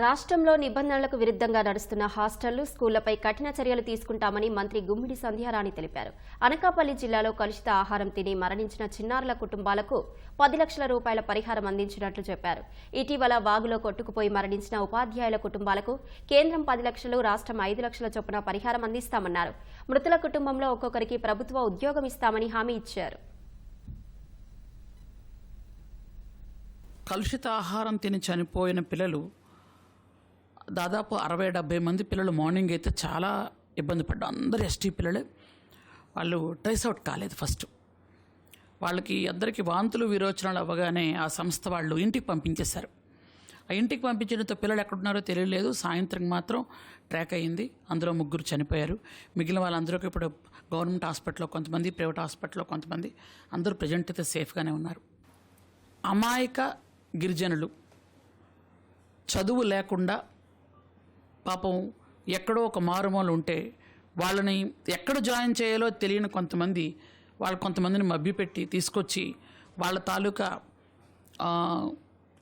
రాష్ట్రంలో నిబంధనలకు విరుద్ధంగా నడుస్తున్న హాస్టళ్లు, స్కూళ్లపై కఠిన చర్యలు తీసుకుంటామని మంత్రి గుమ్మిడి సంధ్యారాణి తెలిపారు. అనకాపల్లి జిల్లాలో కలుషిత ఆహారం తిని మరణించిన చిన్నారుల కుటుంబాలకు 10 లక్షల రూపాయల పరిహారం అందించినట్లు చెప్పారు. ఇటీవల వాగులో కొట్టుకుపోయి మరణించిన ఉపాధ్యాయుల కుటుంబాలకు కేంద్రం 10 లక్షలు, రాష్ట్రం 5 లక్షల చొప్పున పరిహారం అందిస్తామన్నారు. మృతుల కుటుంబంలో ఒక్కొక్కరికి ప్రభుత్వ ఉద్యోగం ఇస్తామని హామీ ఇచ్చారు. కలుషిత ఆహారం తిని చనిపోయిన పిల్లలు దాదాపు 60-70 మంది పిల్లలు మార్నింగ్ అయితే చాలా ఇబ్బంది పడ్డారు. అందరూ ఎస్టీ పిల్లలే. వాళ్ళు ట్రేస్ అవుట్ కాలేదు. ఫస్ట్ వాళ్ళకి అందరికీ వాంతులు విరోచనాలు అవ్వగానే ఆ సంస్థ వాళ్ళు ఇంటికి పంపించేశారు. ఆ ఇంటికి పంపించడంతో పిల్లలు ఎక్కడున్నారో తెలియలేదు. సాయంత్రం మాత్రం ట్రాక్ అయ్యింది. అందులో 3 చనిపోయారు. మిగిలిన వాళ్ళందరికీ ఇప్పుడు గవర్నమెంట్ హాస్పిటల్లో కొంతమంది, ప్రైవేట్ హాస్పిటల్లో కొంతమంది, అందరూ ప్రజెంట్ అయితే సేఫ్గానే ఉన్నారు. అమాయక గిరిజనులు చదువు లేకుండా పాపం ఎక్కడో ఒక మారుమూల ఉంటే వాళ్ళని ఎక్కడ జాయిన్ చేయాలో తెలియని కొంతమందిని మభ్యపెట్టి తీసుకొచ్చి వాళ్ళ తాలూకా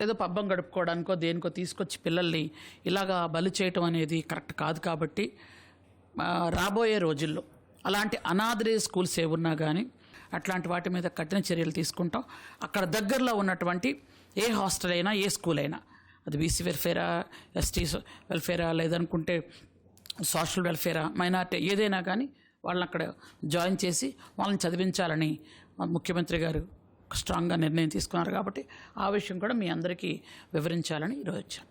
ఏదో పబ్బం గడుపుకోవడానికో దేనికో తీసుకొచ్చి పిల్లల్ని ఇలాగా బలి చేయటం అనేది కరెక్ట్ కాదు. కాబట్టి రాబోయే రోజుల్లో అలాంటి అనాథ స్కూల్స్ ఏమున్నా కానీ అట్లాంటి వాటి మీద కఠిన చర్యలు తీసుకుంటాం. అక్కడ దగ్గరలో ఉన్నటువంటి ఏ హాస్టల్ అయినా, ఏ స్కూల్ అయినా, అది బీసీ వెల్ఫేరా, ఎస్టీ వెల్ఫేరా, లేదనుకుంటే సోషల్ వెల్ఫేరా, మైనార్టీ ఏదైనా కానీ వాళ్ళని అక్కడ జాయిన్ చేసి వాళ్ళని చదివించాలని ముఖ్యమంత్రి గారు స్ట్రాంగ్గా నిర్ణయం తీసుకున్నారు. కాబట్టి ఆ విషయం కూడా మీ అందరికీ వివరించాలని ఈరోజు వచ్చాను.